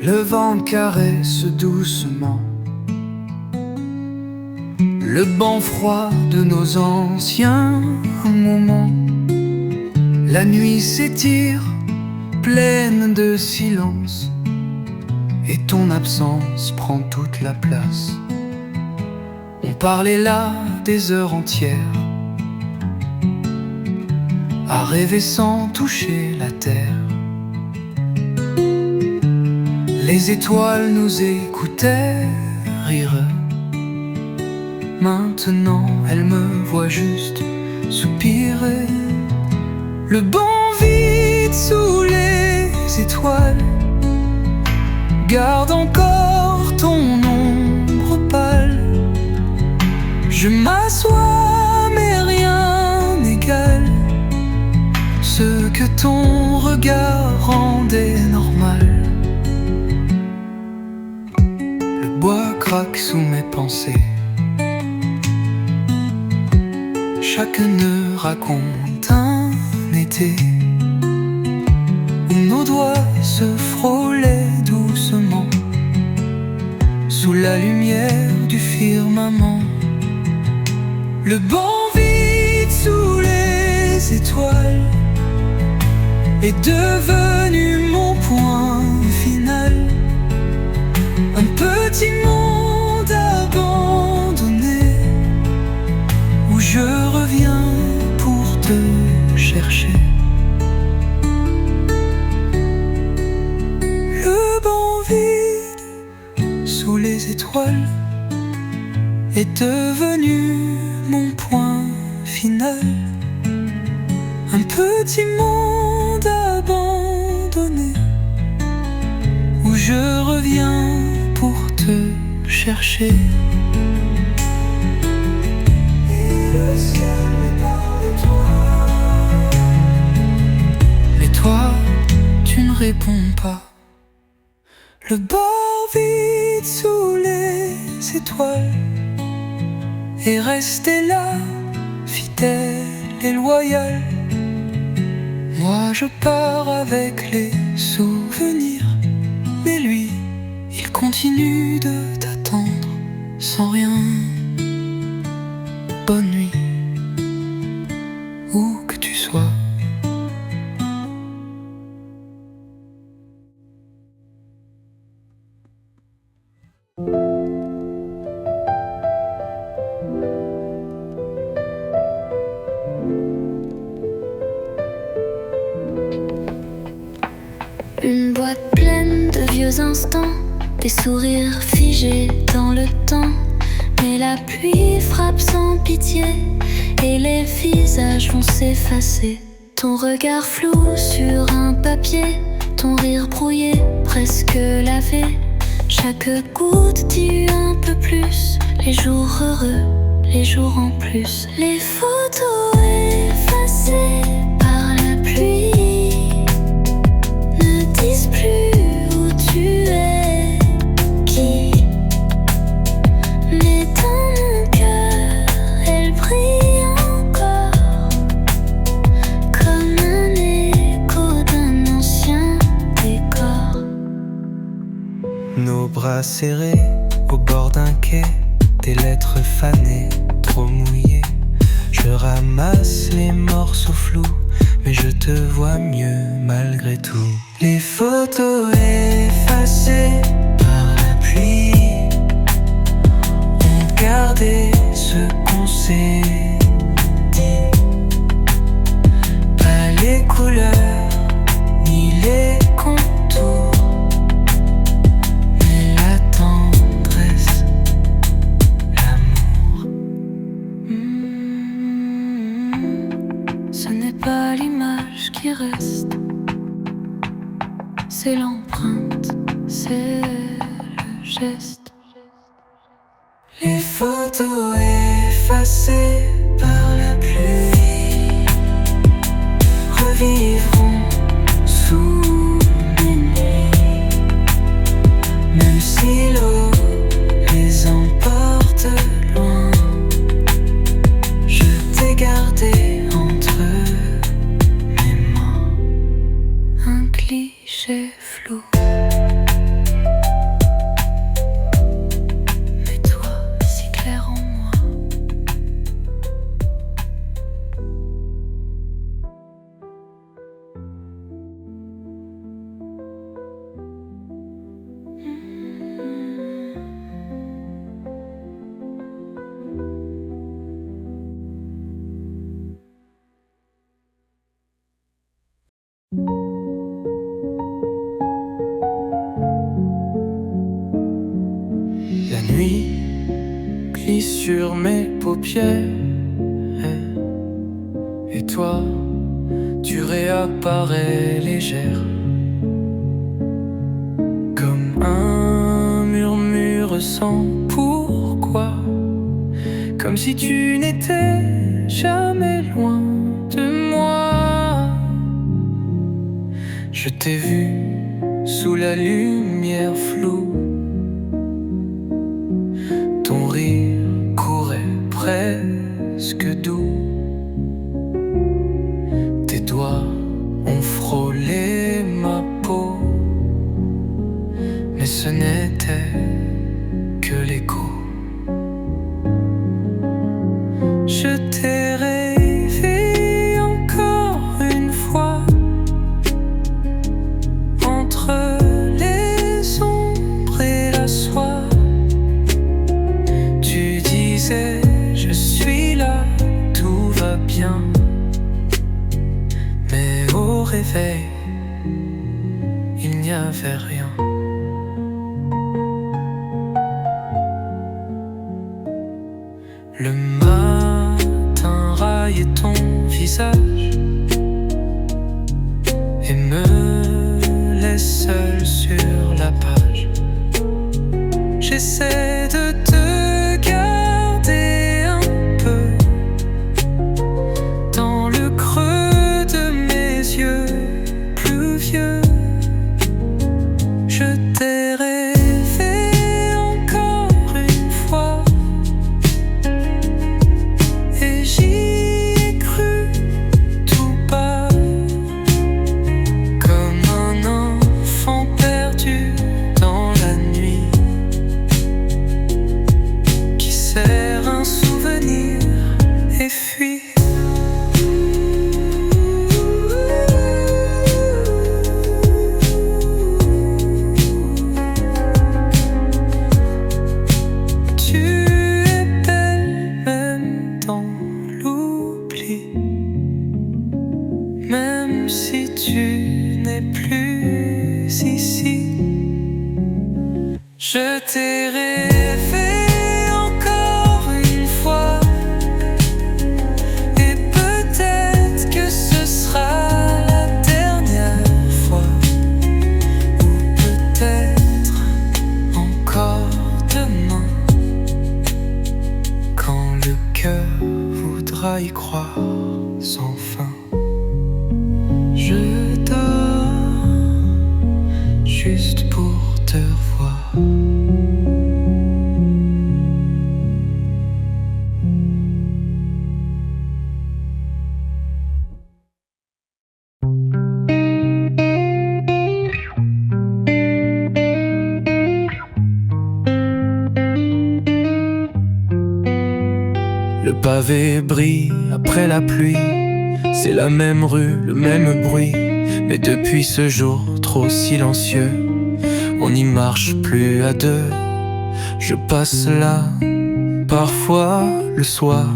Le vent caresse doucement le banc froid de nos anciens moments. La nuit s'étire, pleine de silence, et ton absence prend toute la place. On parlait là des heures entières, à rêver sans toucher la terre. Les étoiles nous écoutaient rire. Maintenant elles me voient juste soupirer. Le banc vide sous les étoiles garde encore ton ombre pâle. Je m'assois mais rien n'égale ce que ton regard rendait normal. Le bois craque sous mes pensées. Chaque nœud raconte un été où nos doigts se frôlaient doucement sous la lumière du firmament. Le banc vide sous les étoiles est devenu mon point final. Un petit monde abandonné où je reviens pour te chercher. Le banc vide sous les étoiles est devenu mon point final. Un petit monde abandonné où je reviens pour te chercher. Le ciel n'est pas de toi, mais toi, tu ne réponds pas. Le bord vide sous les étoiles est resté là, fidèle et loyal. Moi je pars avec les souvenirs, mais lui, il continue de t'attendre sans rien. Bonne nuit, où que tu sois. Une boîte pleine de vieux instants, des sourires figés dans le temps. Mais la pluie frappe sans pitié et les visages vont s'effacer. Ton regard flou sur un papier, ton rire brouillé, presque lavé. Chaque goutte dit un peu plus, les jours heureux, les jours en plus. Les photos effacées par la pluie ne disent plus où tu es, qui. Mais dans mon cœur, elle brille encore comme un écho d'un ancien décor. Nos bras serrés au bord d'un quai, des lettres fanées, trop mouillées. Je ramasse les morceaux flous, mais je te vois mieux malgré tout. Les photos effacées par la pluie ont gardé ce qu'on s'est dit. Pas les couleurs ni les contours, mais la tendresse, l'amour. Ce n'est pas l'image qui reste, c'est l'empreinte, c'est le geste. Les photos effacées par la pluie revivront sous mes nuits, même si l'eau les emporte loin. Je t'ai gardé entre mes mains. Un cliché flou. plis sur mes paupières. Et toi, tu réapparais légère, comme un murmure sans pourquoi, comme si tu n'étais jamais loin de moi. Je t'ai vu sous la lumière floue, ton rire courait presque doux. Tes doigts ont frôlé ma peau, mais ce n'était que l'écho. Je t'ai rêvé encore une fois, entre les ombres et la soie. Tu disais, je suis là, tout va bien. Mais au réveil, il n'y avait rien. Le matin raillait ton visage et me laisse seul sur la page. J'essaie de te garder un peu dans le creux de mes yeux pluvieux. Je t'ai rêvé encore une fois et j'y ai cru tout bas, comme un enfant perdu dans la nuit qui serre un souvenir et fuit. Tu es belle même dans l'oubli, même si tu n'es plus ici. Je t'ai rêvé encore une fois et peut-être que ce sera la dernière fois, ou peut-être encore demain, quand le cœur voudra y croire sans fin. Je dors juste pour te revoir. Le pavé brille après la pluie, c'est la même rue, le même bruit. Mais depuis ce jour trop silencieux, on n'y marche plus à deux. Je passe là, parfois le soir,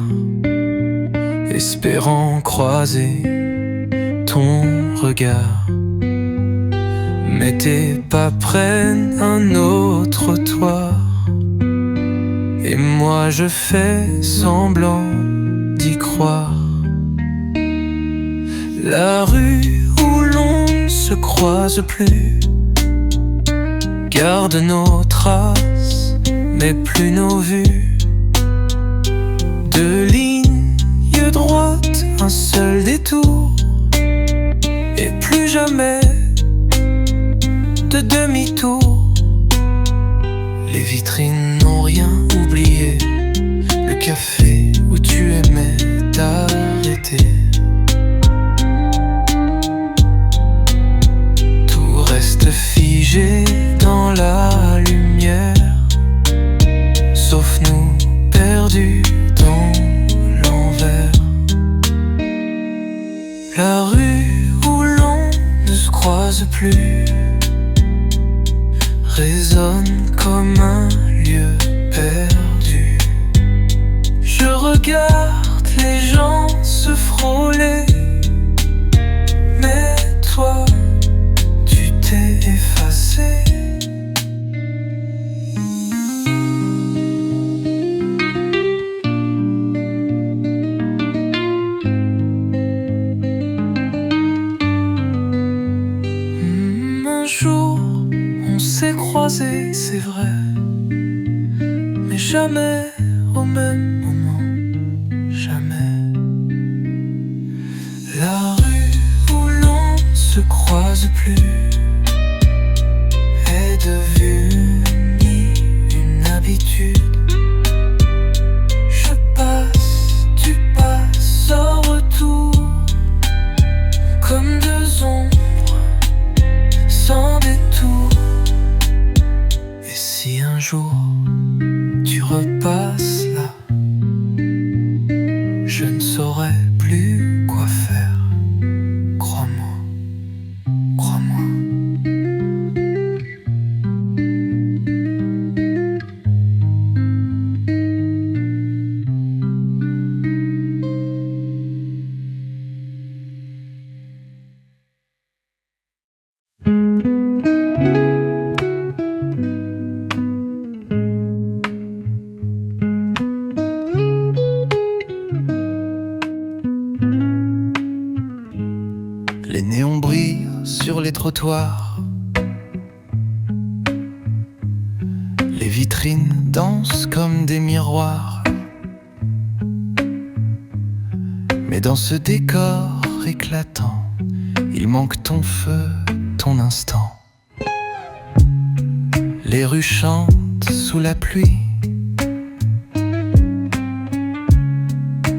espérant croiser ton regard. Mais tes pas prennent un autre trottoir, et moi je fais semblant d'y croire. La rue où l'on ne se croise plus garde nos traces, mais plus nos vues. Deux lignes droites, un seul détour, et plus jamais de demi-tour. Les vitrines n'ont rien oublié, le café où tu aimais t'arrêter. Tout reste figé dans la lumière, sauf nous perdus dans l'envers. La rue où l'on ne se croise plus résonne comme un lieu perdu. Je regarde les gens se frôler, mais toi, tu t'es effacé. c'est vrai, mais jamais au même moment, jamais. La rue où l'on ne se croise plus est devenue une habitude. Je passe, tu passes au retour, comme deux ombres sans détour. Et si un jour tu repasses là, je ne saurais plus quoi faire. Crois-moi, crois-moi. Les néons brillent sur les trottoirs, les vitrines dansent comme des miroirs. Mais dans ce décor éclatant, il manque ton feu, ton instant. Les rues chantent sous la pluie,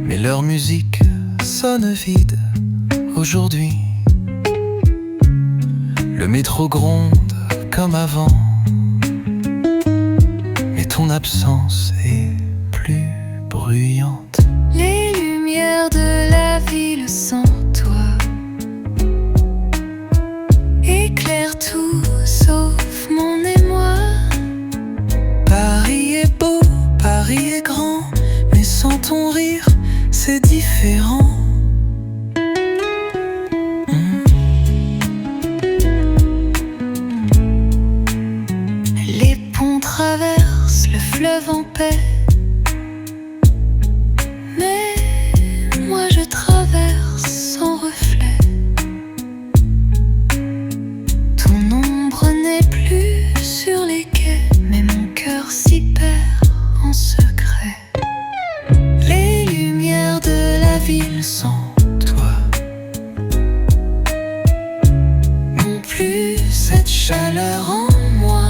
mais leur musique sonne vide aujourd'hui. Le métro gronde comme avant, mais ton absence est plus bruyante. Les lumières de la ville sans toi éclairent tout sauf mon émoi. Paris est beau, Paris est grand, mais sans ton rire, c'est différent. Les ponts traversent le fleuve en paix, mais moi je traverse sans reflet. Ton ombre n'est plus sur les quais, mais mon cœur s'y perd en secret. Les lumières de la ville sans Toi, n'ont plus cette chaleur en moi.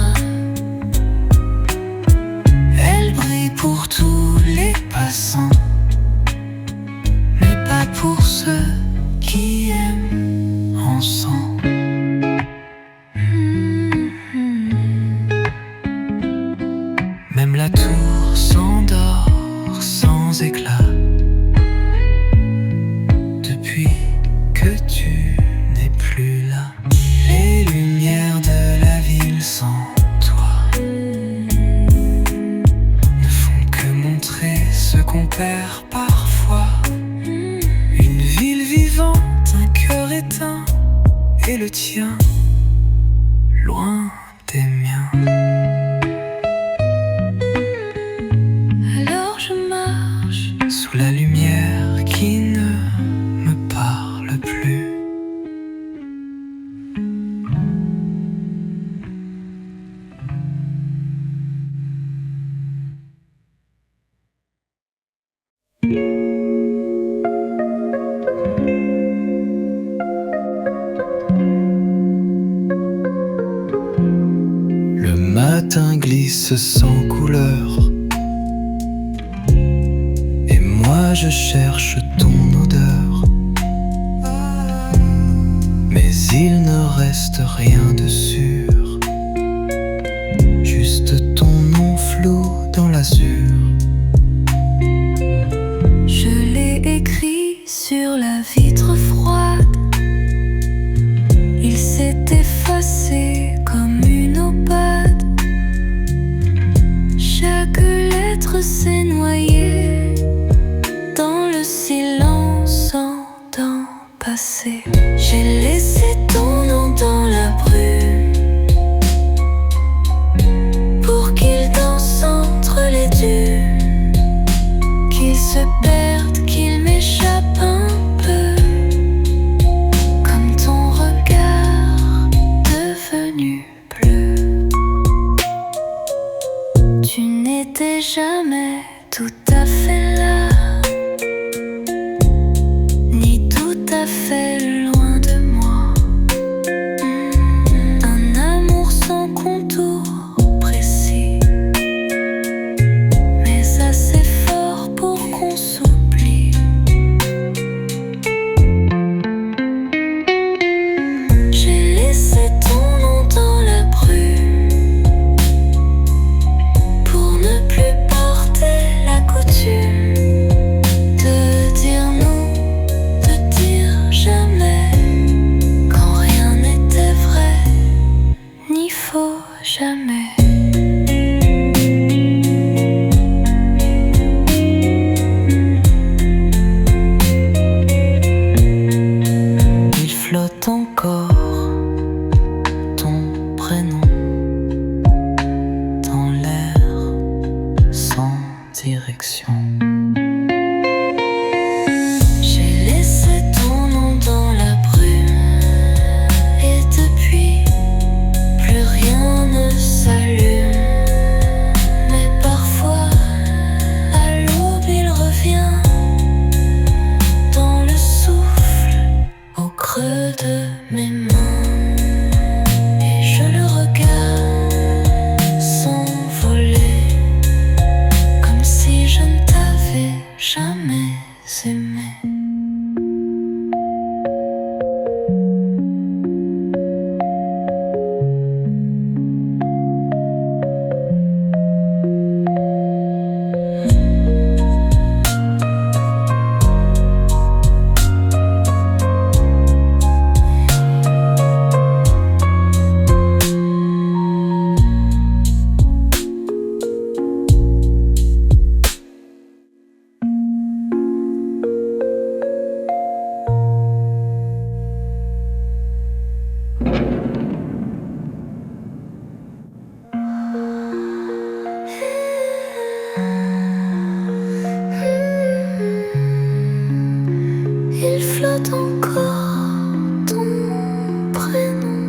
Elle brille pour tous les passants, mais pas pour ceux qui aiment ensemble. même la tour s'endort sans éclat. Depuis que tu n'es plus là, les lumières de la ville sans toi ne font que montrer ce qu'on perd parfois. Une ville vivante, un cœur éteint, et le tien loin des miens. Alors je marche Sous la lumière qui ne me parle plus. Le matin glisse sans couleur, et moi je cherche ton odeur. Mais il ne reste rien de sûr, juste ton nom flou dans l'azur. Je l'ai écrit sur la vitre froide. Il s'est effacé comme une opade. Chaque lettre s'est noyée dans le silence en temps passé. J'ai laissé ton nom dans la brume pour qu'il danse entre les dunes, qu'il se perde, qu'il m'échappe un peu, comme ton regard devenu bleu. fait là, ni tout à fait loin de moi. Un amour sans contour précis, mais assez fort pour qu'on s'oublie. J'ai laissé ton nom dans la brume pour ne plus porter la coutume de dire non, de dire jamais, quand rien n'était vrai, ni faux jamais. Il flotte encore ton prénom dans l'air sans direction. J'ai laissé ton nom dans la brume et depuis plus rien ne s'allume. Mais parfois à l'aube il revient dans le souffle au creux de mes mains. Et je le regarde s'envoler comme si je ne t'avais jamais aimé. Il flotte encore ton prénom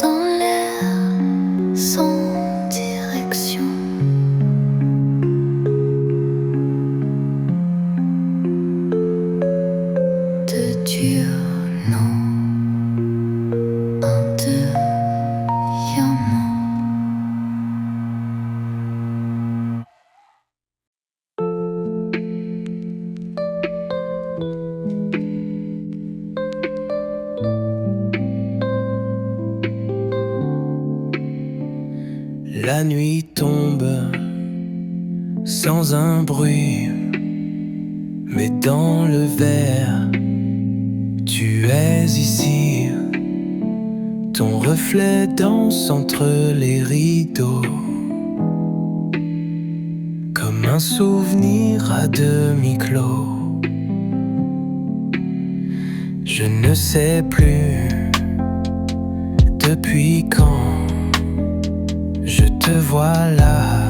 dans l'air sans direction. De Dieu, non, un, deux, y'en a. La nuit tombe sans un bruit, mais dans le verre, tu es ici. Ton reflet danse entre les rideaux, comme un souvenir à demi-clos. Je ne sais plus depuis quand je te vois là,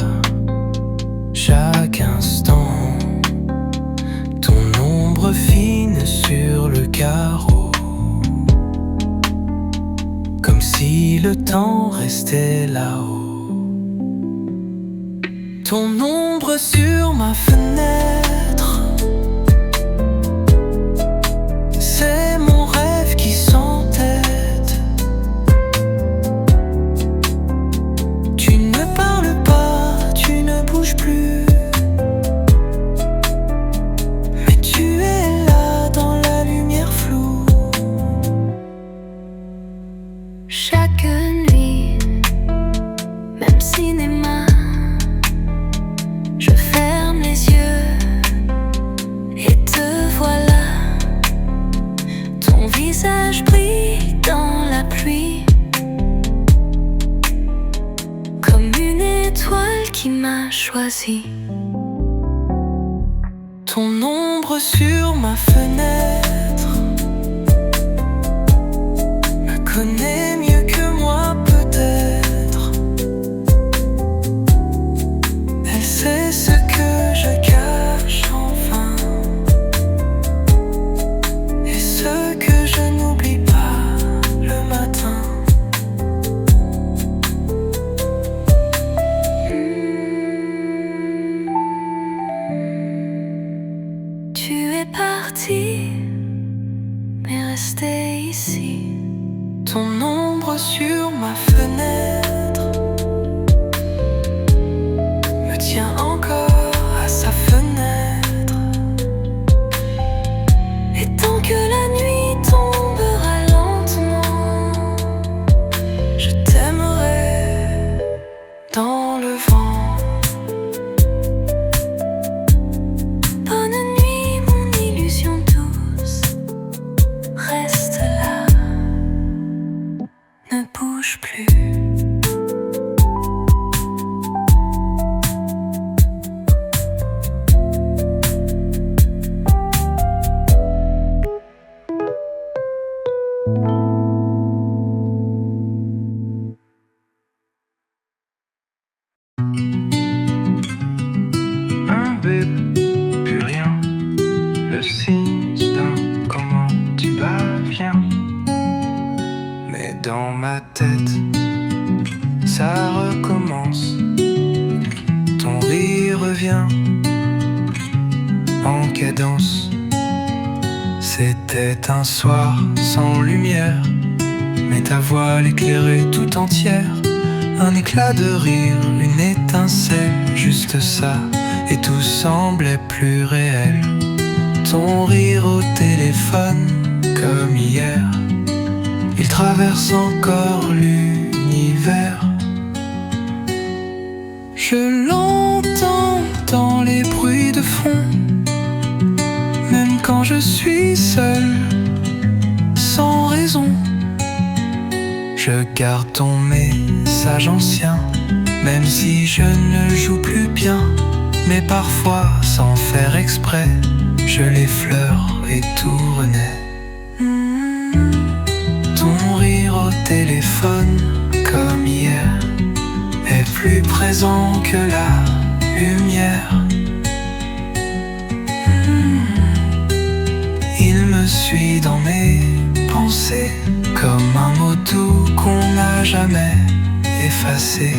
chaque instant, ton ombre fine sur le carreau, comme si le temps restait là-haut. Ton ombre sur ma fenêtre, c'est mon rêve qui s'entête. Tu ne parles pas, tu ne bouges plus, mais tu es là dans la lumière floue. Chaque nuit, même cinéma, je ferme les yeux et te voilà. Ton visage brille dans la pluie, comme une étoile qui m'a choisi. Ton ombre sur ma fenêtre me connaît mieux que moi peut-être. Elle sait ce que je cache enfin, et ce que je n'oublie pas le matin. parti, mais rester ici. Ton ombre sur ma fenêtre me tient encore à sa fenêtre. Et tant que la nuit tombera lentement, je t'aimerai dans le vent. Bonne nuit, mon illusion douce. Reste là, ne bouge plus. Un bébé, plus rien, le signe d'un comment tu vas, viens. Mais dans ma tête, ça recommence. Ton rire revient en cadence. C'était un soir sans lumière, mais ta voix l'éclairait tout entière. Un éclat de rire, une étincelle, juste ça, et tout semblait plus réel. Ton rire au téléphone, comme hier, il traverse encore l'univers. Je l'entends dans les bruits de fond, même quand je suis seul, sans raison. Je garde ton message ancien, même si je ne joue plus bien. Mais parfois, sans faire exprès, je l'effleure et tout renaît. Ton rire au téléphone, comme hier, est plus présent que la lumière. Il me suit dans mes pensées, comme un mot doux qu'on n'a jamais effacé.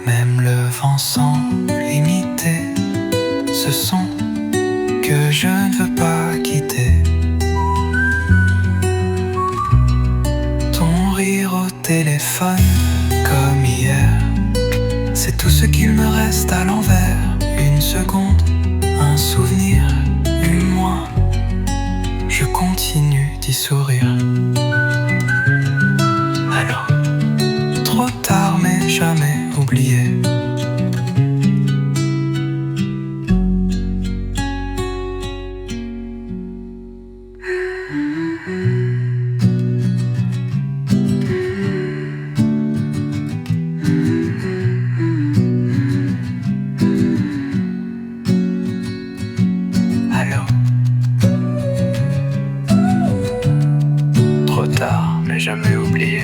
Même le vent sans limiter, ce son que je ne veux pas quitter. Ton rire au téléphone, comme hier, c'est tout ce qu'il me reste à l'envers. Une seconde, un souvenir, une moi. Je continue d'y sourire. Alors, trop tard mais jamais oublié. Trop tard, mais jamais oublié.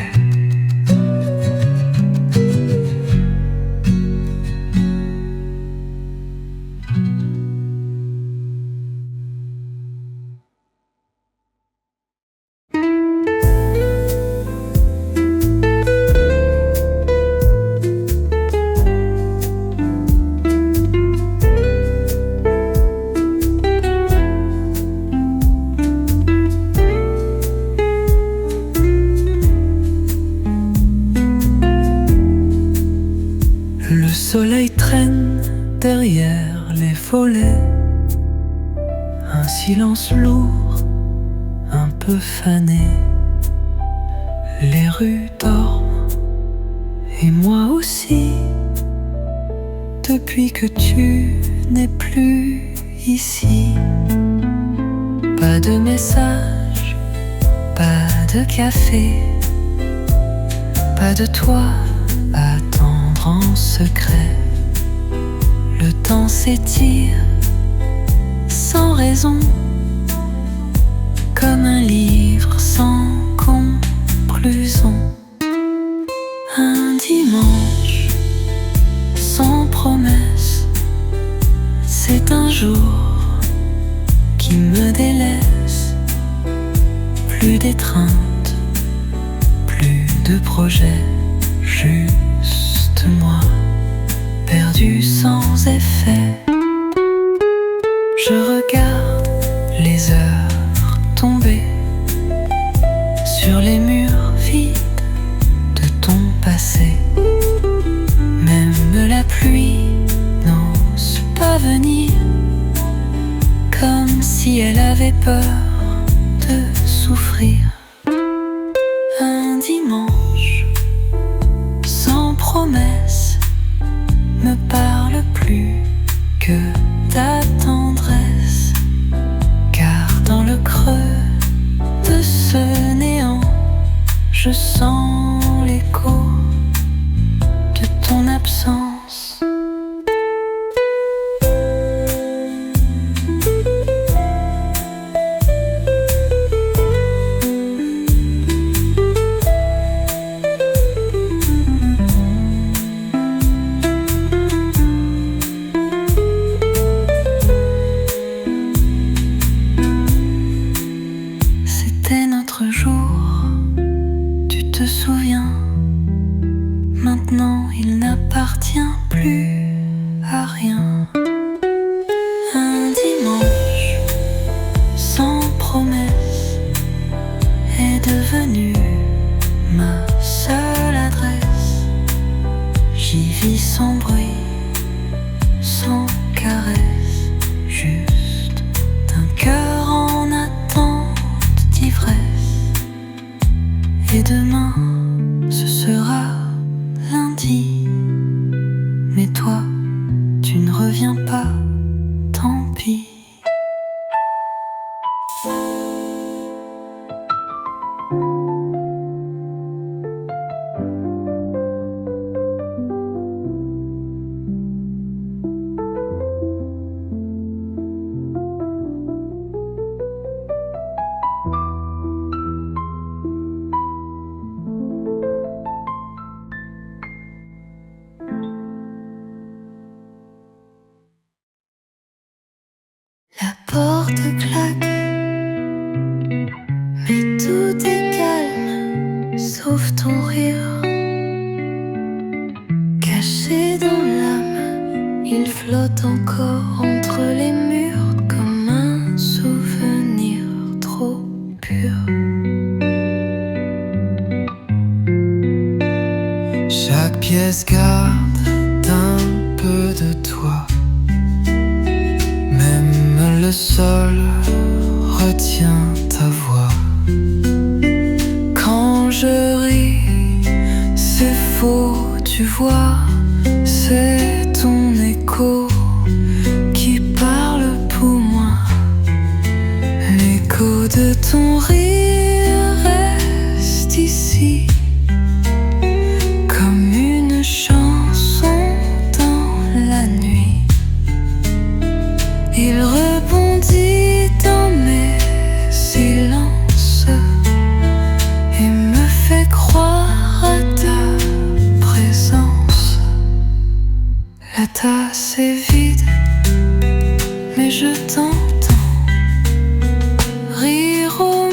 Le soleil traîne derrière les volets, un silence lourd, un peu fané. Les rues dorment, et moi aussi, depuis que tu n'es plus ici. Pas de message, pas de café, pas de toi à attendre en secret. Le temps s'étire sans raison, comme un livre sans conclusion. Un dimanche sans promesse, c'est un jour qui me délaisse. Plus d'étreinte, plus de projets, juste moi, perdu sans effet. Je regarde les heures tomber sur les murs vides de ton passé. Même la pluie n'ose pas venir, comme si elle avait peur de souffrir. Un dimanche sans promesse me parle plus que ta tendresse, car dans le creux de ce néant, je sens l'écho de ton absence. C'était notre jour, tu te souviens? Maintenant il n'appartient plus à rien. Un dimanche sans promesse est devenu ma seule adresse. J'y vis sans bruit, sans caresse, juste d'un cœur en attente d'ivresse. Et demain ce sera lundi, mais toi tu ne reviens pas, tant pis. La porte claque, mais tout est calme, sauf ton rire. Caché dans l'âme, il flotte encore entre les murs comme un souvenir trop pur. Chaque pièce garde un peu de toi. Même le sol retient ta voix. Quand je ris, c'est faux, tu vois. C'est ton écho qui parle pour moi. L'écho de ton rire reste ici, comme une chanson dans la nuit. Il rebondit dans mes silences et me fait croire à ta présence. La tasse est vide, mais je t'entends rire au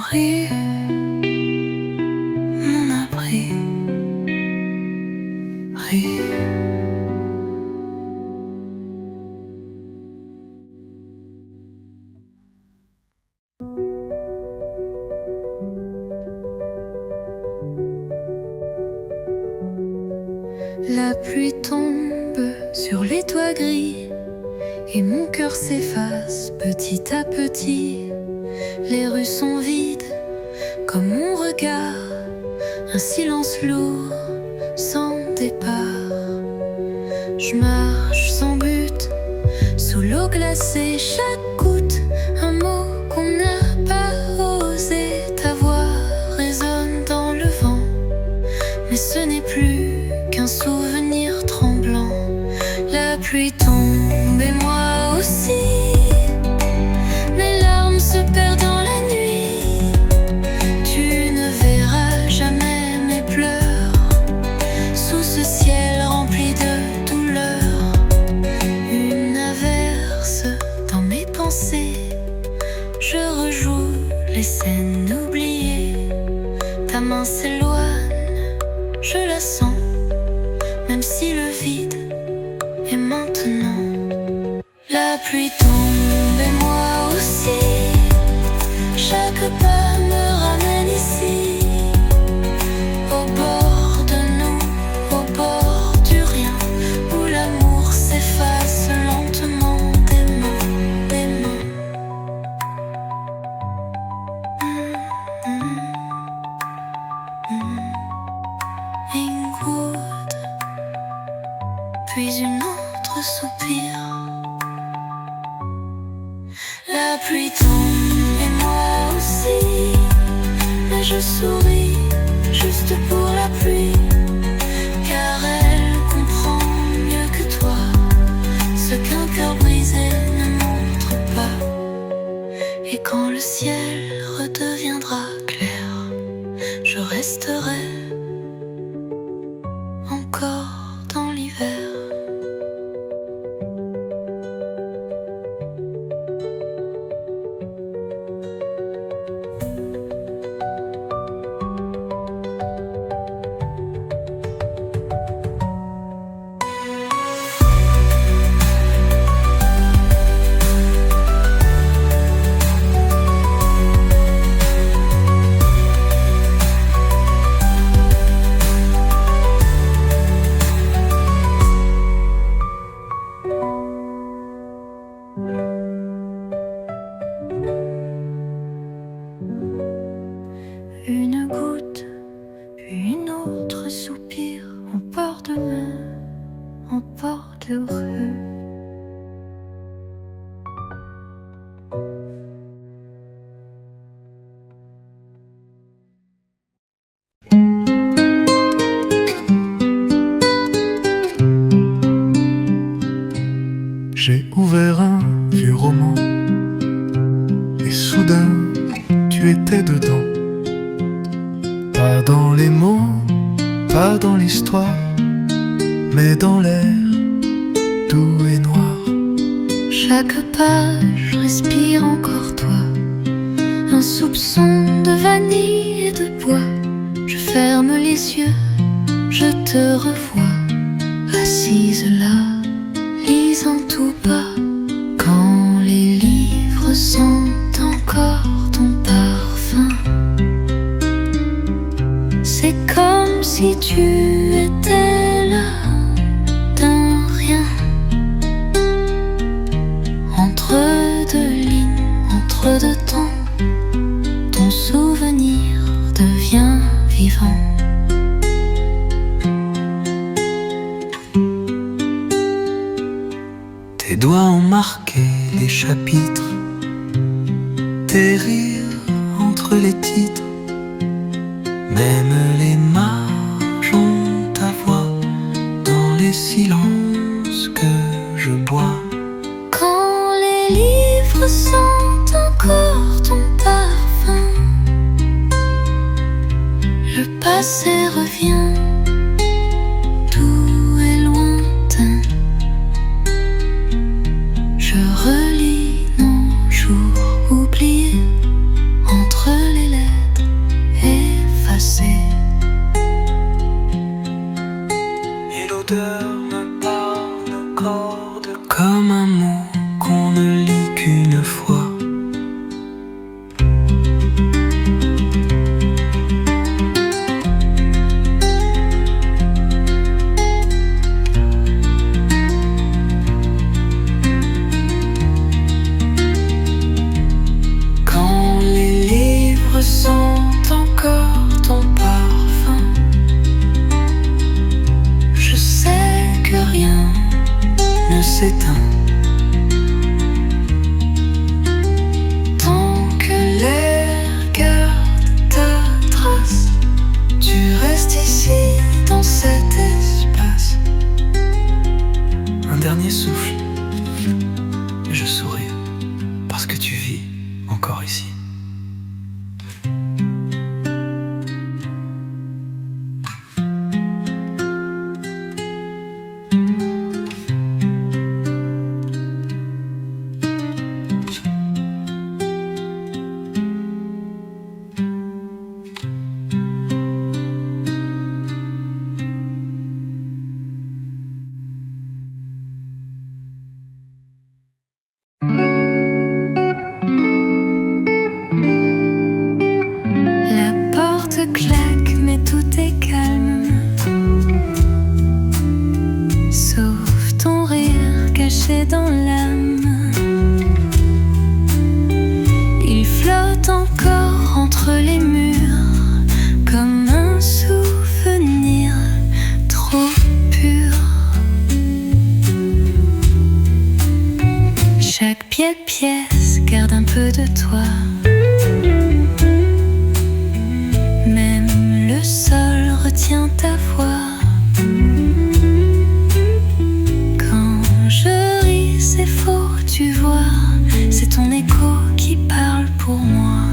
abri, mon abri. La pluie tombe sur les toits gris et mon cœur s'efface petit à petit. Les rues sont vides comme mon regard, un silence lourd sans départ. Je marche sans but sous l'eau glacée, chaque goutte un mot qu'on n'a pas osé. Ta voix résonne dans le vent, mais ce n'est plus qu'un souvenir tremblant. La pluie tombe et moi aussi, mes larmes se perdent dans la nuit. Tu ne verras jamais mes pleurs sous ce ciel rempli de douleur. Une averse dans mes pensées, je rejoue les scènes oubliées. Ta main s'éloigne, je la sens, même si le vide est maintenant. La pluie tombe et moi aussi, chaque pas me ramène ici, au bord de nous, au bord du rien, où l'amour s'efface lentement des mains, des mains. Ingwood, puis une autre soupir. La pluie tombe et moi aussi, mais je souris juste pour la pluie, car elle comprend mieux que toi ce qu'un cœur brisé ne montre pas. Et quand le ciel redeviendra clair, je resterai encore dans l'hiver. Une goutte, puis une autre soupir, en port de mer, en port de rue. J'ai ouvert un vieux roman et soudain tu étais dedans. Pas dans les mots, pas dans l'histoire, mais dans l'air doux et noir. Chaque page respire encore toi, un soupçon de vanille et de bois. Je ferme les yeux, je te revois, assise là, lisant tout bas. Quand les livres sentent encore ton parfum, c'est comme si tu étais là, d'un rien. Entre deux lignes, entre deux temps, ton souvenir devient vivant. Tes doigts ont marqué les chapitres, tes rires entre les titres, même les marges ont ta voix dans les silences que je bois. Quand les livres sentent encore ton parfum, le passé revient, doux et lointain. Je relis nos jours oubliés entre les lèvres. retiens ta voix. Quand je ris, c'est faux, tu vois, c'est ton écho qui parle pour moi.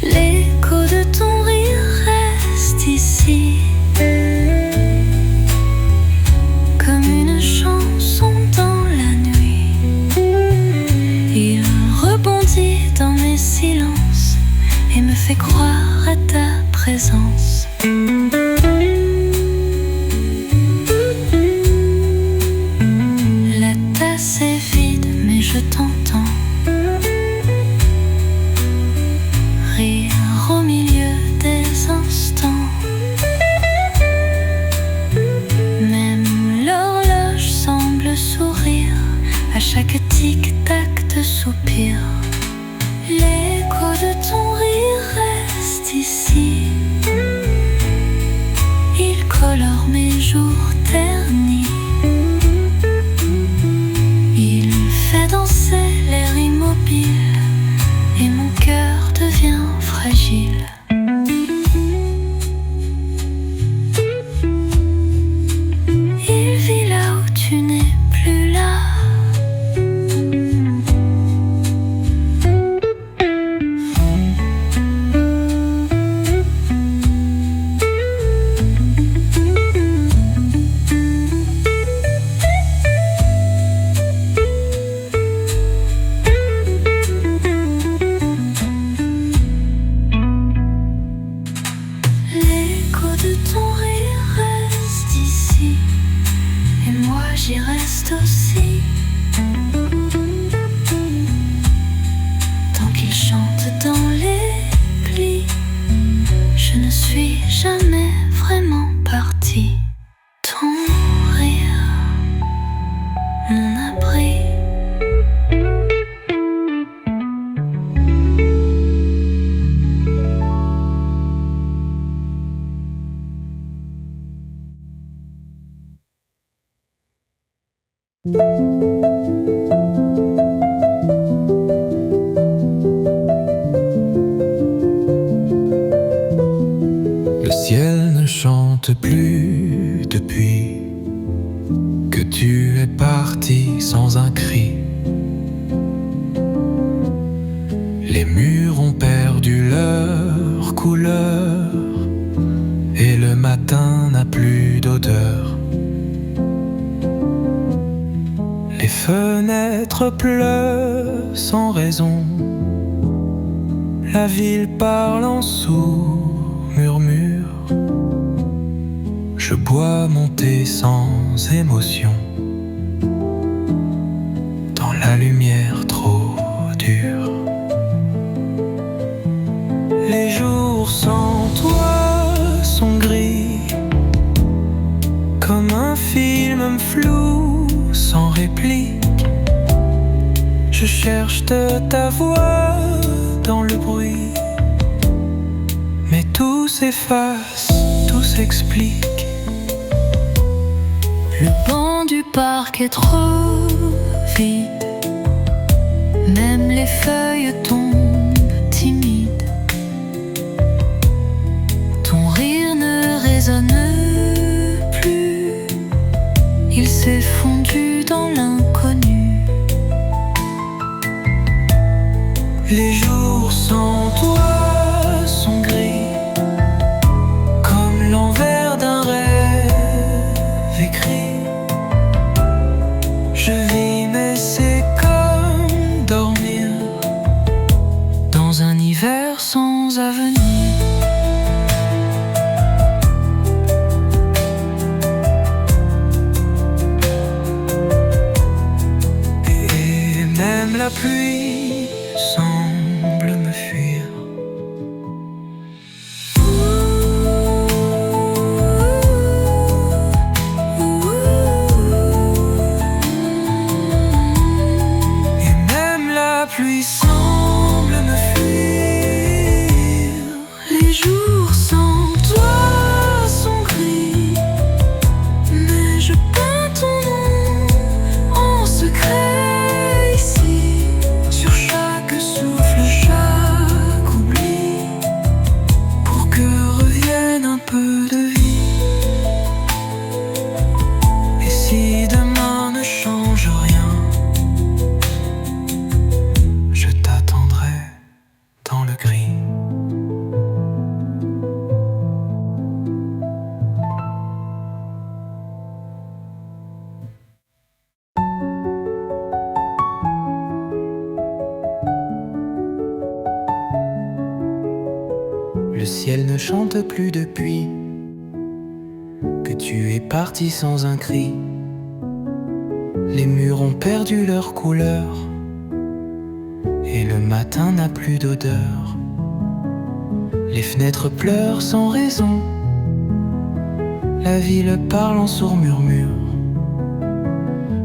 L'écho de ton rire reste ici, comme une chanson dans la nuit. Il rebondit dans mes silences et me fait croire à ta présence. La tasse est vide, mais je t'entends rire au milieu des instants. Même l'horloge semble sourire à chaque tic-tac de soupir. L'écho de ton rire reste ici, il colore mes jours ternis. Il fait danser l'air immobile et mon cœur devient fragile. Il vit là où tu n'es plus là. L'écho de ton rire reste ici, et moi j'y reste aussi. Tant qu'il chante dans les plis, je ne suis jamais vraiment partie. Ton rire, mon abri. Le ciel ne chante plus depuis que tu es parti sans un cri. Les murs ont perdu leur couleur et le matin n'a plus d'odeur. Les fenêtres pleurent sans raison, la ville parle en sourd murmure. Je bois mon thé sans émotion, dans la lumière trop dure. Les jours sans toi sont gris, comme un film flou sans réplique. Je cherche de ta voix dans le bruit, mais tout s'efface, tout s'explique. Le banc du parc est trop vide, même les feuilles tombent timides. Ton rire ne résonne plus, il s'est fondu dans l'inconnu. Les jours sans toi sont gris, comme l'envers d'un rêve écrit. Je vis mais c'est comme dormir Dans un hiver sans avenir. et même la pluie semble me fuir. Et même la pluie semble me fuir. Les jours sans toi sont gris, mais je peins ton nom en secret ici. Le ciel ne chante plus depuis que tu es parti sans un cri. Les murs ont perdu leur couleur et le matin n'a plus d'odeur. Les fenêtres pleurent sans raison, la ville parle en sourd murmure.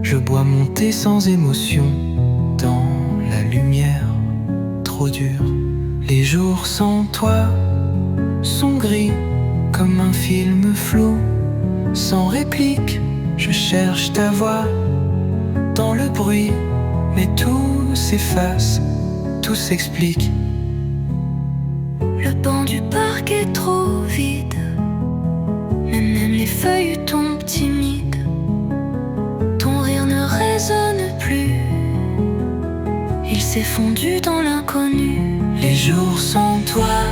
Je bois mon thé sans émotion dans la lumière trop dure. Les jours sans toi sont gris comme un film flou, sans réplique. Je cherche ta voix dans le bruit, mais tout s'efface, tout s'explique. Le banc du parc est trop vide, mais même les feuilles tombent timides. Ton rire ne résonne plus, il s'est fondu dans l'inconnu. Les jours sans toi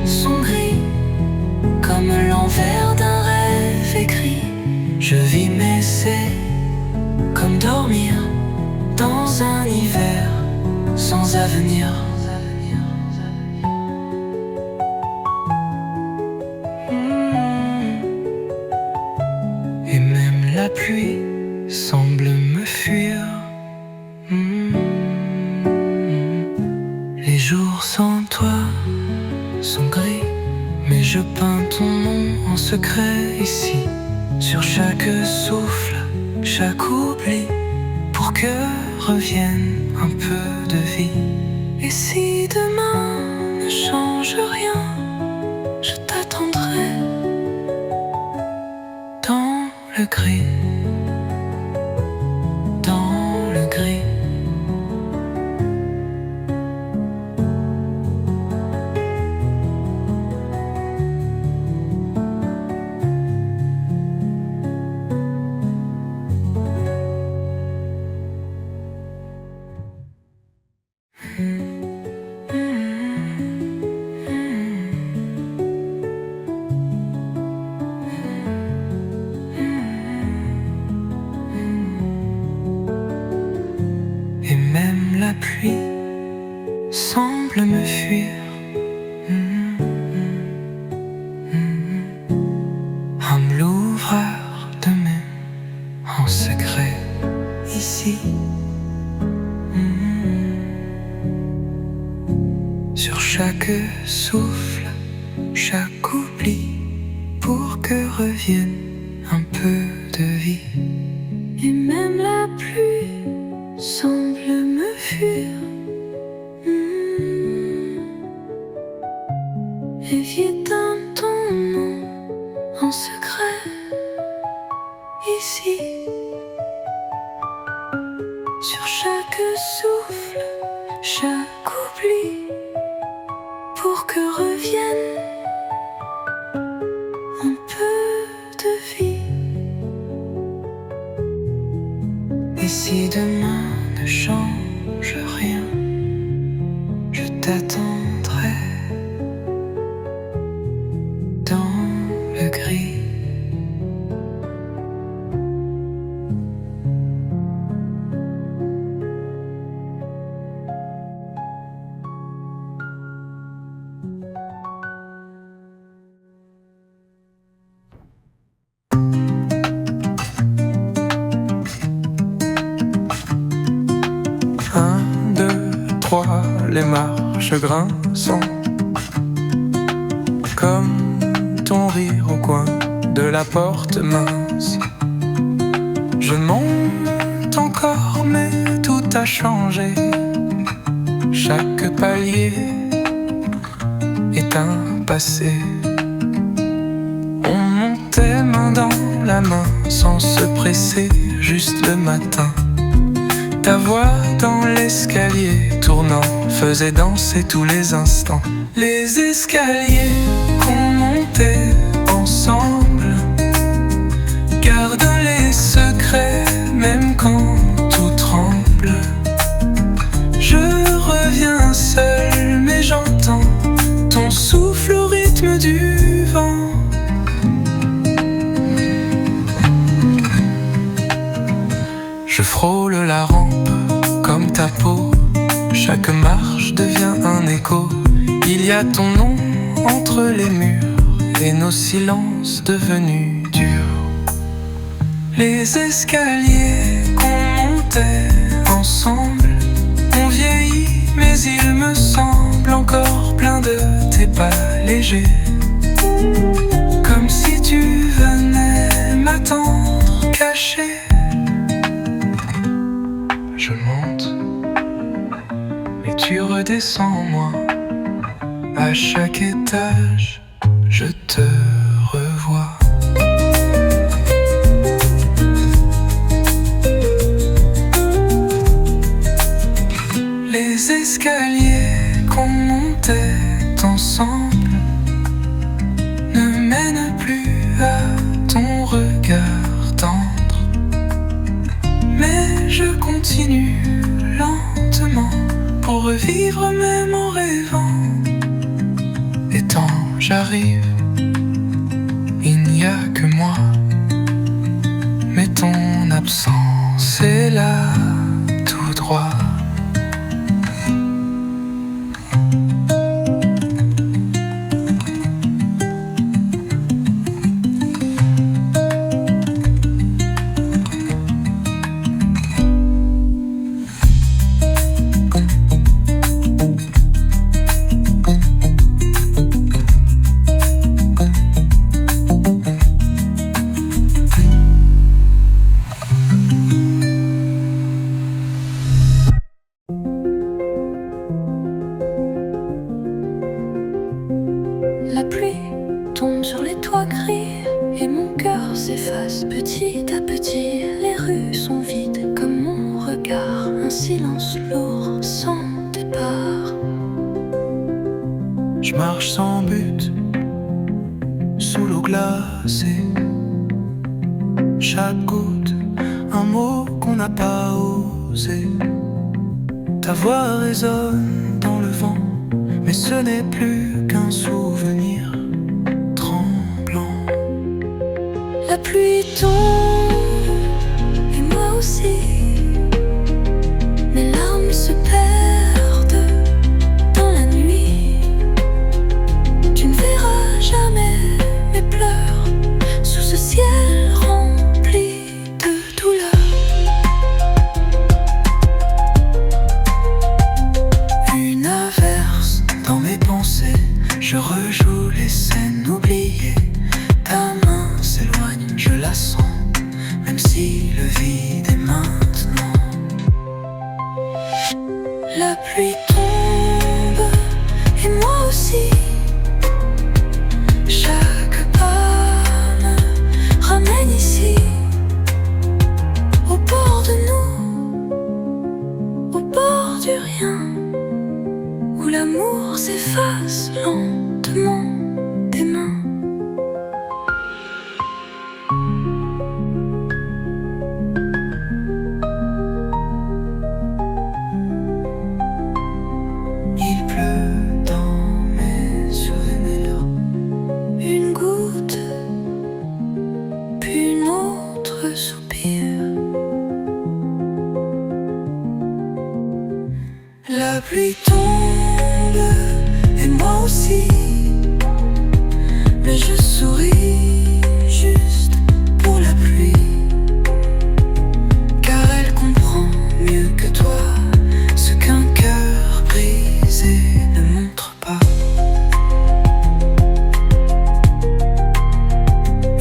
sont gris comme l'envers d'un rêve écrit. Je vis mais c'est comme dormir dans un hiver sans avenir. Et même la pluie semble me fuir. Les jours sans toi sont gris, mais je peins ton nom en secret ici, sur chaque souffle, chaque oubli, pour que revienne un peu de vie. Et si demain ne change rien, je t'attendrai dans le gris, dans le gris. Et même la pluie semble me fuir. Un l'ouvreur de main en secret ici, sur chaque souffle, chaque oubli, pour que revienne un peu de vie. Et même la pluie semble me fuir, et viétonne ton nom en secret ici, sur chaque souffle, chaque oubli, pour que revienne un peu de vie. Et si demain ne change rien, je t'attendrai dans le gris. Les marches grinçant comme ton rire au coin de la porte mince. Je monte encore mais tout a changé. Chaque palier est un passé. On montait main dans la main sans se presser, juste le matin. Ta voix dans l'escalier tournant faisait danser tous les instants. Les escaliers qu'on montait ensemble gardent les secrets même quand tout tremble. Je reviens seul mais j'entends ton souffle au rythme du vent. Je frôle la rampe comme ta peau, chaque marche devient un écho. Il y a ton nom entre les murs et nos silences devenus durs. Les escaliers qu'on montait ensemble ont vieilli, mais il me semble encore plein de tes pas légers. Comme si tu venais m'attendre caché. Je monte, mais tu redescends en moi. À chaque étage, je te revois. Les escaliers qu'on montait ensemble ne mènent plus à ton regard tendre. Mais je continue lentement pour revivre même en rêvant. Et tant j'arrive, il n'y a que moi. Mais ton absence est là, tout droit. La pluie tombe sur les toits gris et mon cœur s'efface petit à petit. Les rues sont vides comme mon regard, un silence lourd sans départ. Je marche sans but, sous l'eau glacée. Chaque goutte, un mot qu'on n'a pas osé. Ta voix résonne dans le vent, mais ce n'est plus qu'un souvenir tremblant. La pluie tombe et moi aussi. Mes larmes se perdent dans la nuit. Tu ne verras jamais mes pleurs sous ce ciel rempli de douleur. Une averse dans mes pensées, je rejoue les scènes oubliées. Ta main s'éloigne, je la sens, même si le vide est maintenant. La pluie tombe et moi aussi. Chaque pas me ramène ici, au bord de nous, au bord du rien, où l'amour s'efface lentement des mains. Il pleut dans mes souvenirs. Une goutte, puis une autre soupir. La pluie tombe et moi aussi. Mais je souris juste pour la pluie, car elle comprend mieux que toi ce qu'un cœur brisé ne montre pas.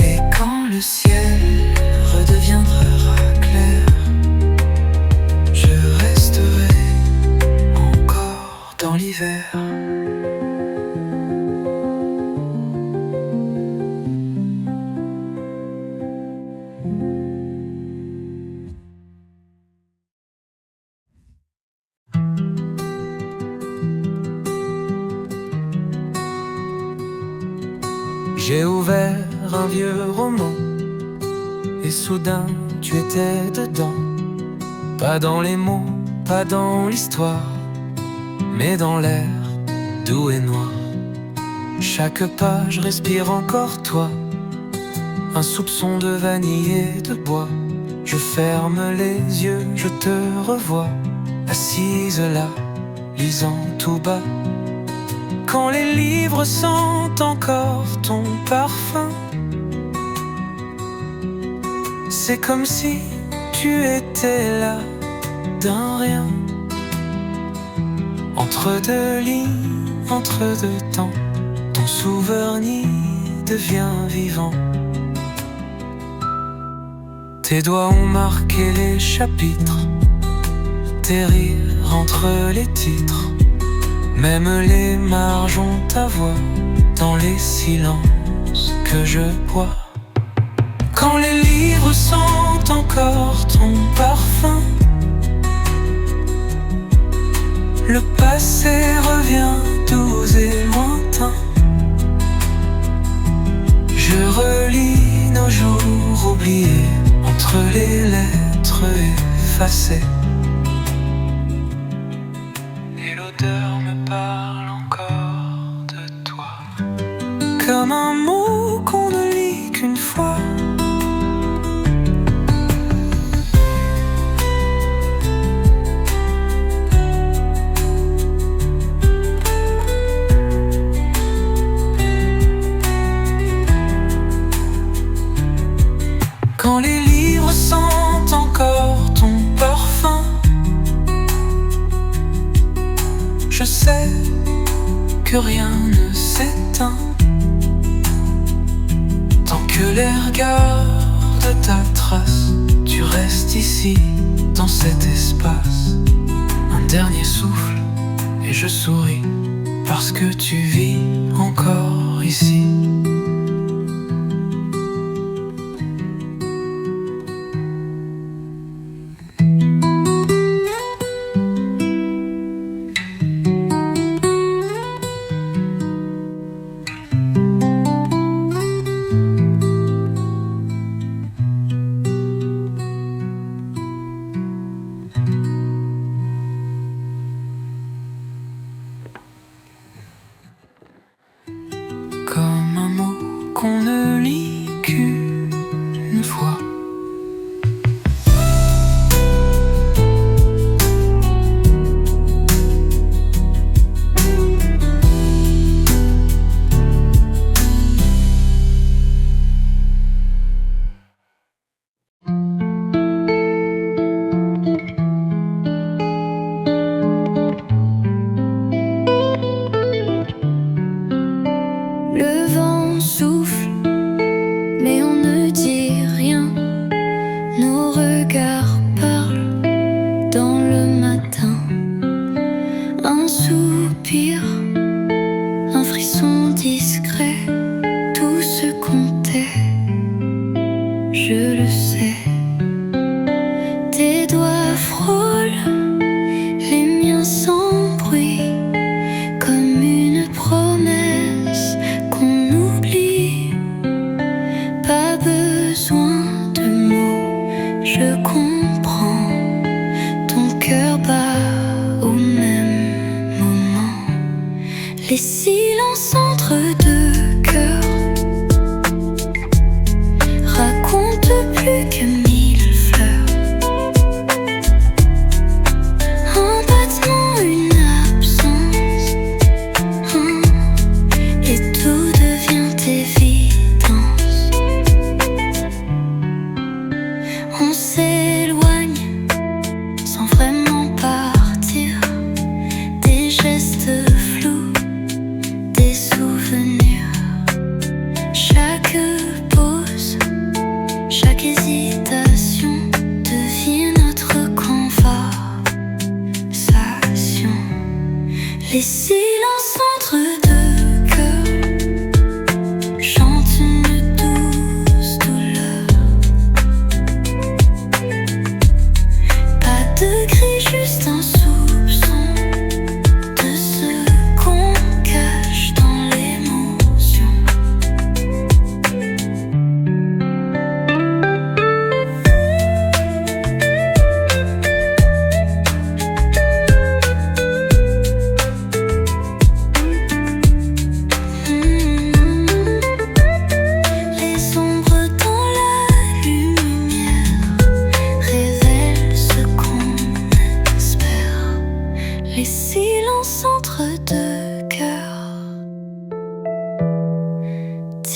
Et quand le ciel redeviendra clair, je resterai encore dans l'hiver. J'ai ouvert un vieux roman et soudain tu étais dedans. Pas dans les mots, pas dans l'histoire, mais dans l'air doux et noir. Chaque page respire encore toi, un soupçon de vanille et de bois. Je ferme les yeux, je te revois, assise là, lisant tout bas. Quand les livres sentent encore ton parfum, c'est comme si tu étais là d'un rien. Entre deux lignes, entre deux temps, ton souvenir devient vivant. Tes doigts ont marqué les chapitres, tes rires entre les titres. Même les marges ont ta voix dans les silences que je bois. Quand les livres sentent encore ton parfum, le passé revient doux et lointain. Je relis nos jours oubliés entre les lettres effacées. Et l'odeur me parle encore de toi, comme un mot qu'on ne lit qu'une fois. Quand les livres sentent encore ton parfum, je sais que rien ne s'éteint tant que l'air garde ta trace. Tu restes ici, dans cet espace. Un dernier souffle et je souris parce que tu vis encore ici. Comme un mot qu'on ne lit qu'une fois. Le vent souffle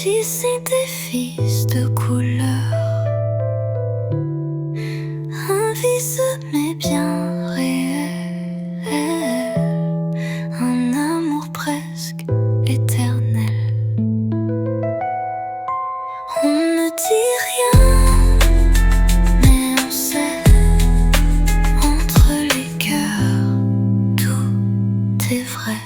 tisser des fils de couleur. Invisible mais bien réel, un amour presque éternel. On ne dit rien, mais on sait, entre les cœurs, tout est vrai.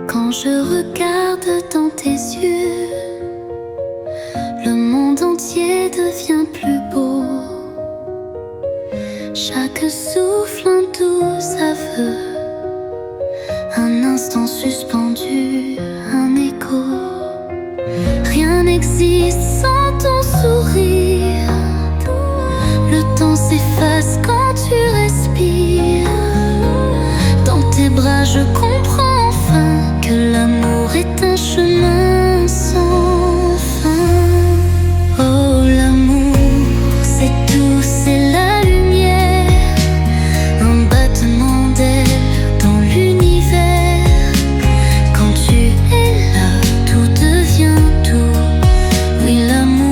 Quand je regarde dans tes yeux, le monde entier devient plus beau. Chaque souffle un doux aveu, un instant suspendu, un écho. Rien n'existe sans ton sourire. Le temps s'efface quand tu respires. Dans tes bras je comprends enfin que l'amour est un chemin sans fin. Oh, l'amour, c'est tout, c'est la lumière, un battement d'ailes dans l'univers. Quand tu es là, tout devient tout. Oui, l'amour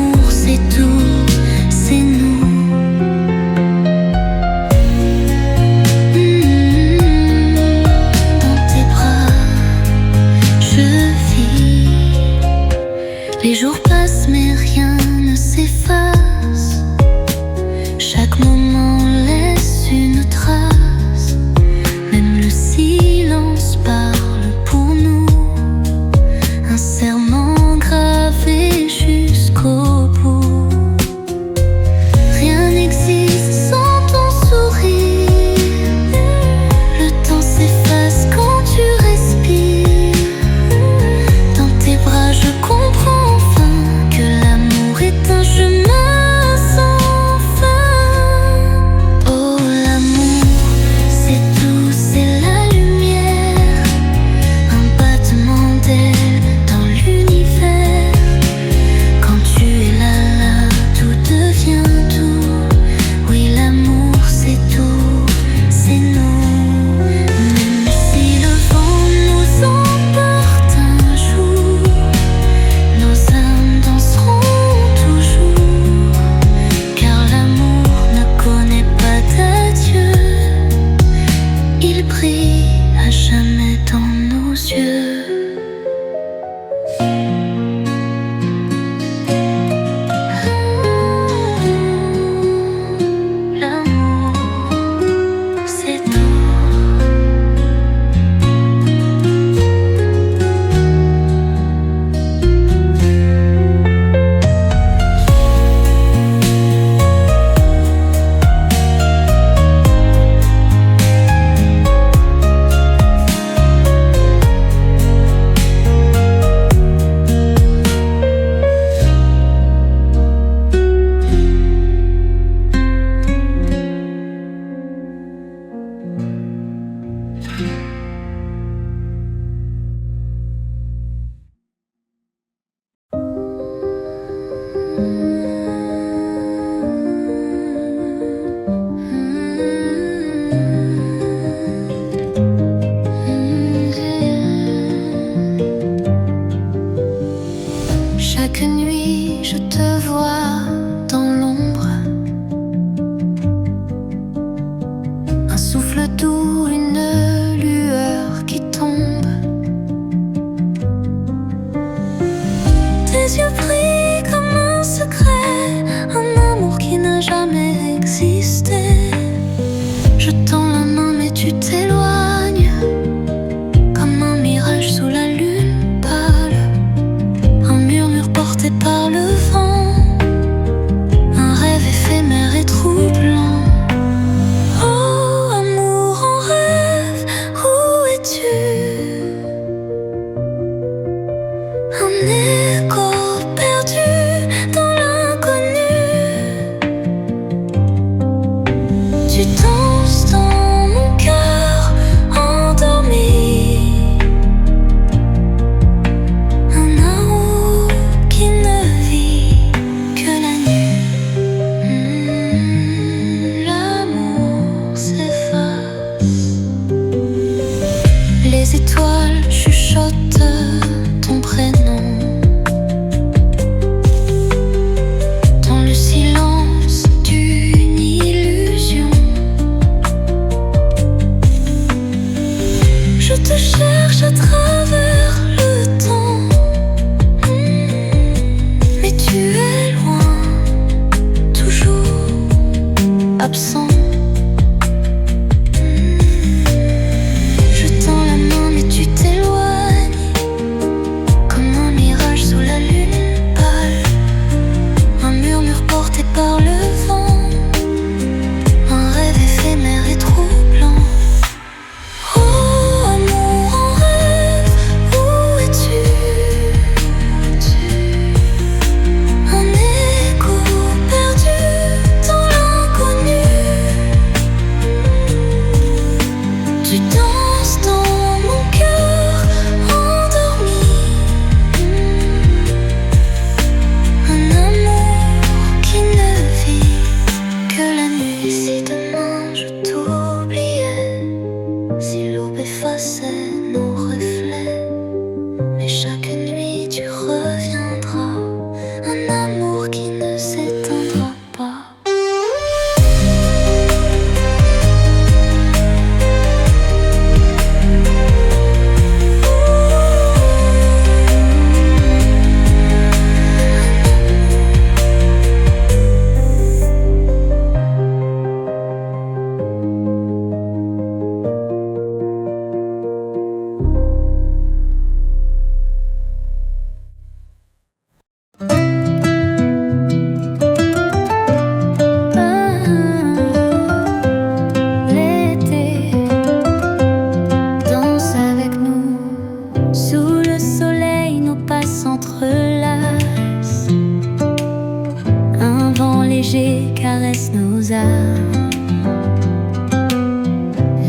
léger caresse nos âmes.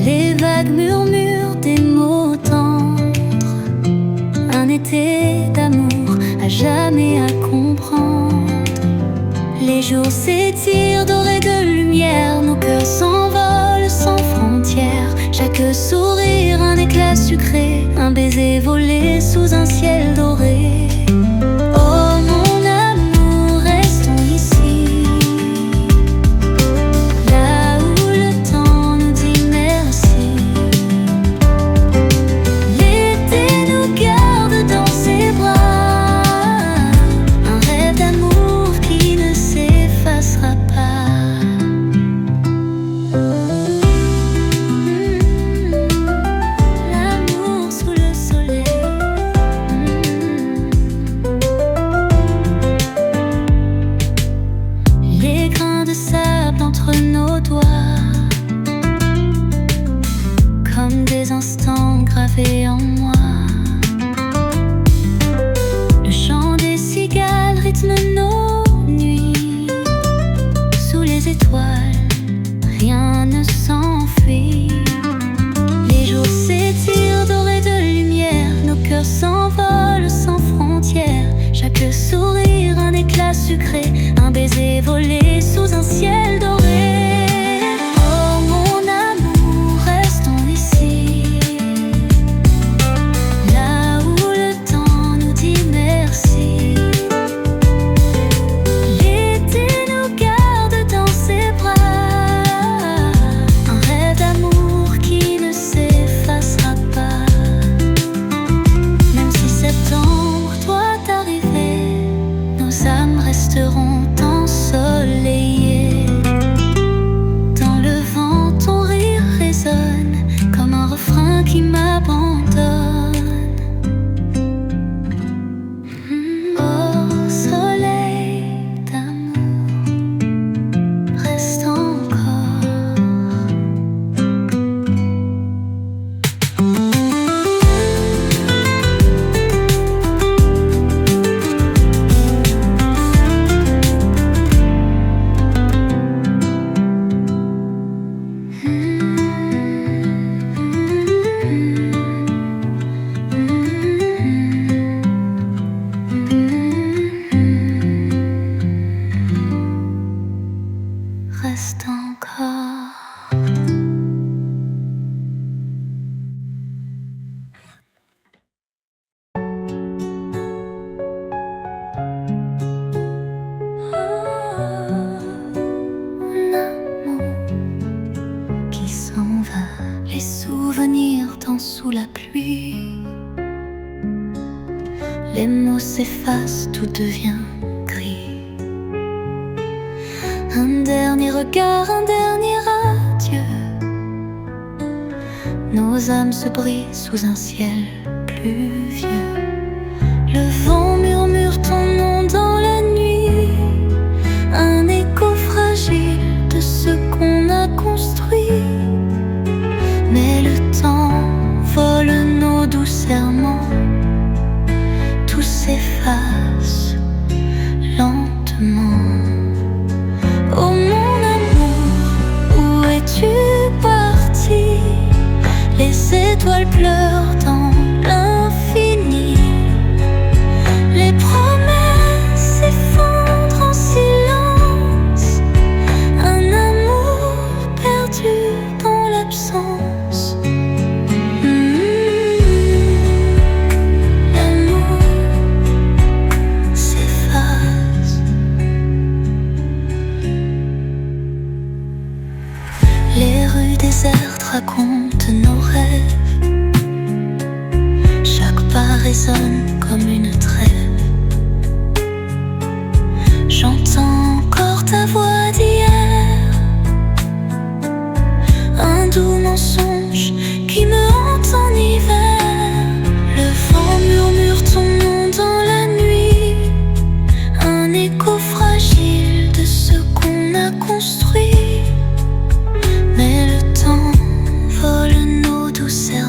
Les vagues murmurent des mots tendres, un été d'amour à jamais à comprendre. Les jours s'étirent dorés de lumière, nos cœurs s'envolent sans frontières. Chaque sourire un éclat sucré, un baiser volé sous un ciel doré. Oh mon amour, restons ici, là où le temps nous dit merci. L'été nous garde dans ses bras, un rêve d'amour qui ne s'effacera pas. L'amour sous le soleil. Les grains de sable entre nos doigts, comme des instants gravés en moi. Le chant des cigales rythme nos nuits. Sous les étoiles, rien ne s'enfuit. Les jours s'étirent dorés de lumière, nos cœurs s'envolent sans frontières. Chaque sourire un éclat sucré, un baiser volé sous un ciel doré. Oh mon amour, restons ici, là où le temps nous dit merci. L'été nous garde dans ses bras, un rêve d'amour qui ne s'effacera pas. Même si septembre doit arriver, nos âmes resteront ensoleillées. Dans le vent, ton rire résonne comme un refrain qui m'abandonne. Oh soleil d'amour, reste encore. Reste encore. Mon amour qui s'en va, les souvenirs dansent sous la pluie. Les mots s'effacent, tout devient gris. Un dernier regard, un dernier adieu. Nos âmes se brisent sous un ciel pluvieux. Le vent murmure ton nom dans la nuit, un écho fragile de ce qu'on a construit. Mais le temps vole nos doux serments, tout s'efface lentement. Oh mon amour, où es-tu parti? Les étoiles pleurent dans l'infini. Les promesses s'effondrent en silence, un amour perdu dans l'absence. L'amour s'efface. Les rues désertes racontent nos rêves. Chaque pas résonne comme une trêve. J'entends encore ta voix d'hier, un doux mensonge qui me hante en hiver. Le vent murmure ton nom dans la nuit, un écho fragile de ce qu'on a construit. Mais le temps vole nos douceurs.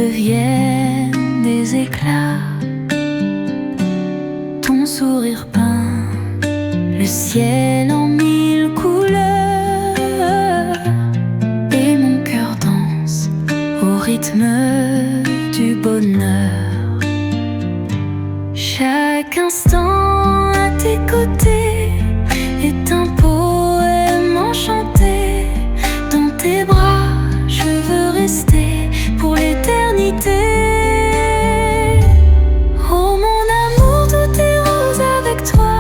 deviennent des éclats. Ton sourire peint le ciel en mille couleurs, et mon cœur danse au rythme du bonheur. Chaque instant à tes côtés est un poème enchanté. Dans tes bras, je veux rester pour l'éternité. Oh mon amour, tout est rose avec toi.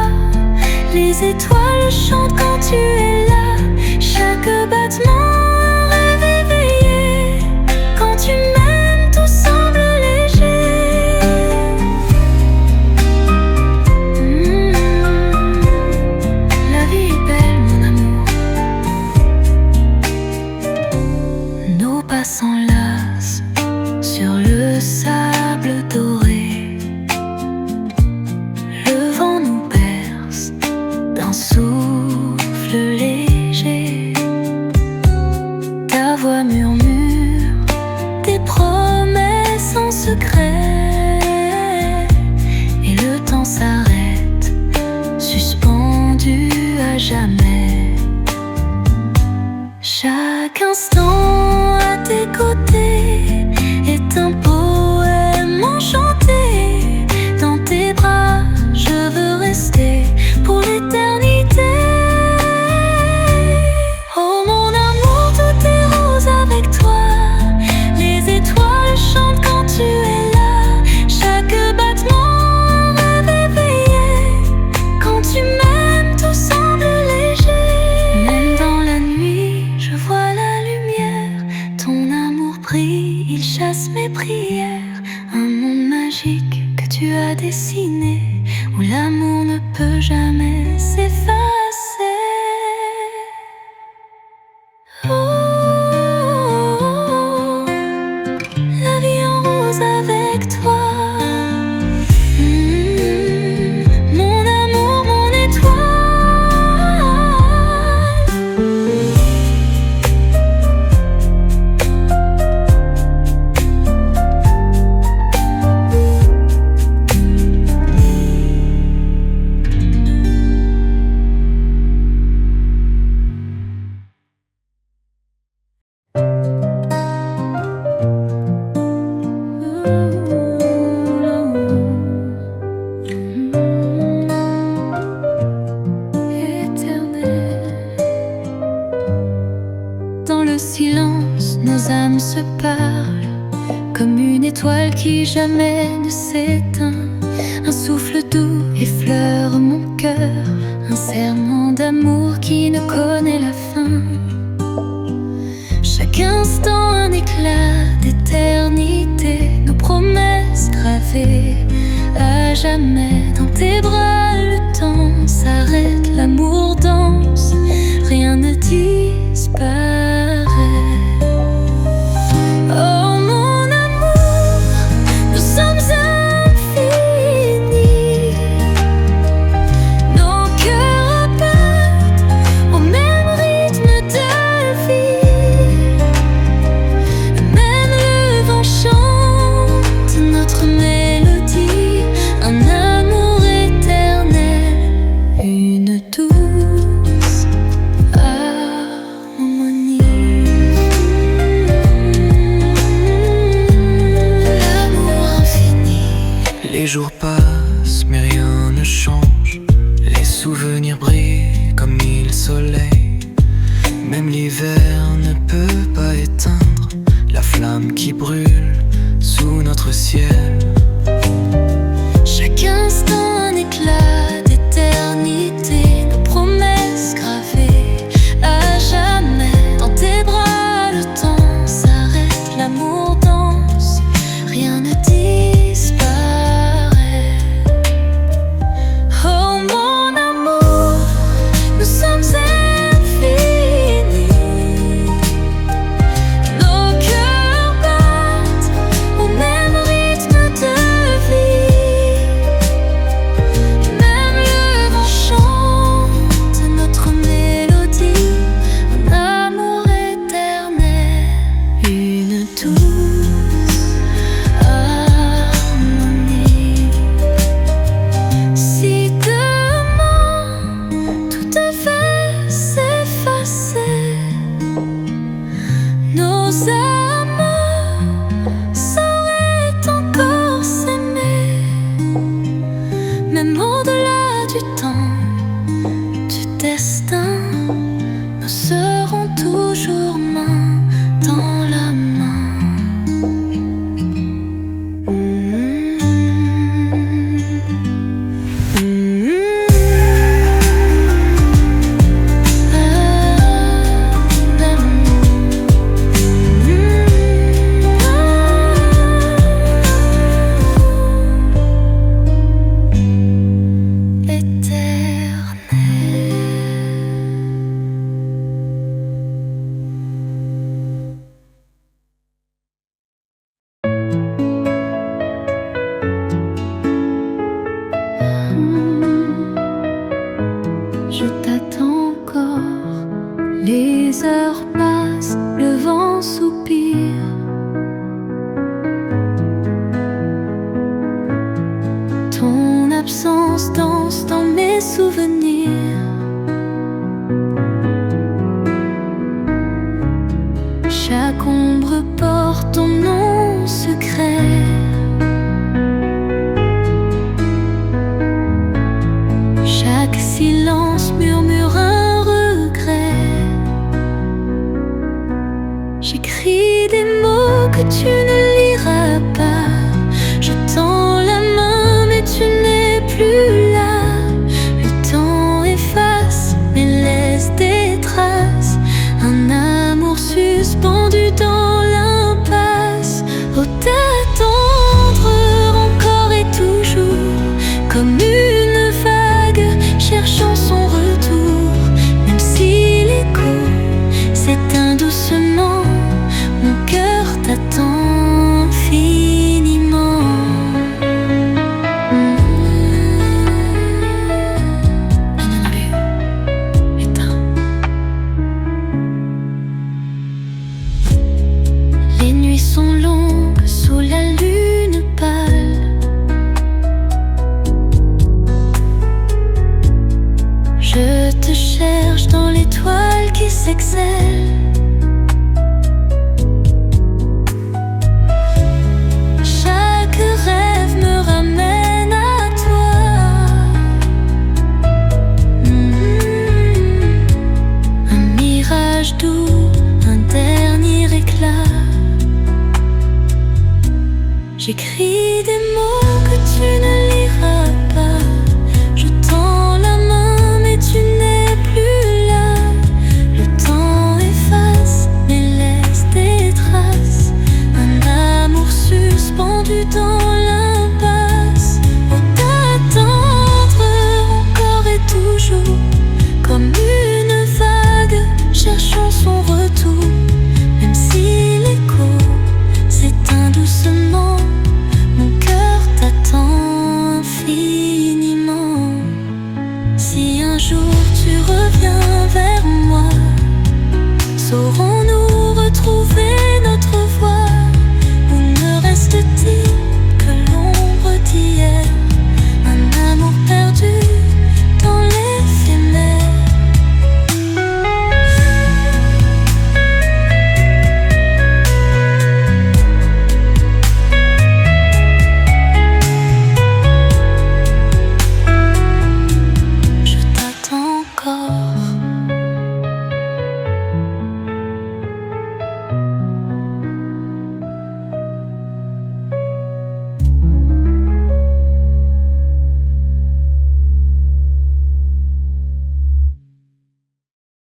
Les étoiles chantent quand tu es là. Chaque battement un rêve éveillé. Quand tu m'aimes, tout semble léger. La vie est belle, mon amour. Nos pas s'enlacent sur le sable doré. Le vent nous berce d'un souffle léger. Ta voix murmure des promesses en secret, et le temps s'arrête, suspendu à jamais. Chaque instant à tes côtés est un poème enchanté. Dans tes bras, je veux rester pour l'éternité. Oh mon amour, tout est rose avec toi. Les étoiles chantent quand tu es là. Chaque battement un rêve éveillé. Quand tu m'aimes, tout semble léger. Même dans la nuit, je vois la lumière. Ton amour brille, il chasse mes prières. Un monde magique que tu as dessiné, où l'amour ne peut jamais s'effacer. Oh, la vie en rose avec toi. Mon amour, mon étoile. Dans le silence, nos âmes se parlent, comme une étoile qui jamais ne s'éteint. Un souffle doux effleure mon cœur, un serment d'amour qui ne connaît la fin. Chaque instant un éclat d'éternité, nos promesses gravées à jamais. Dans tes bras le temps s'arrête, l'amour danse, rien ne disparaît. Oh mon amour, nous sommes infinis. Nos cœurs battent au même rythme de vie. Même le vent chante notre mélodie. Un amour éternel, une douce harmonie. L'amour infini. Les jours passent mais rien ne change. Les souvenirs brillent comme mille soleils. Même l'hiver ne peut pas éteindre la flamme qui brûle sous notre ciel. Chaque instant un éclat d'éternité, nos promesses gravées à jamais. Dans tes bras le temps s'arrête, l'amour danse, rien ne disparaît. Oh mon amour, nous sommes infinis. Nos cœurs battent au même rythme de vie. Même le vent chante notre mélodie. Un amour éternel, une douce que tu ne liras pas. Je tends la main mais tu n'es plus là. Le temps efface mais laisse des traces. Un amour suspendu dans l'impasse. Oh, t'attendre encore et toujours, comme une vague cherchant son retour. Même si l'écho s'éteint doucement, mon cœur t'attend infiniment. Éteint. Les nuits sont longues sous la lune pâle. Je te cherche dans l'étoile qui s'excelle. Chaque rêve me ramène à toi. Un mirage doux, un dernier éclat. J'écris des mots que tu ne liras pas. Je tends la main mais tu n'es plus là. Le temps efface mais laisse des traces. Un amour suspendu dans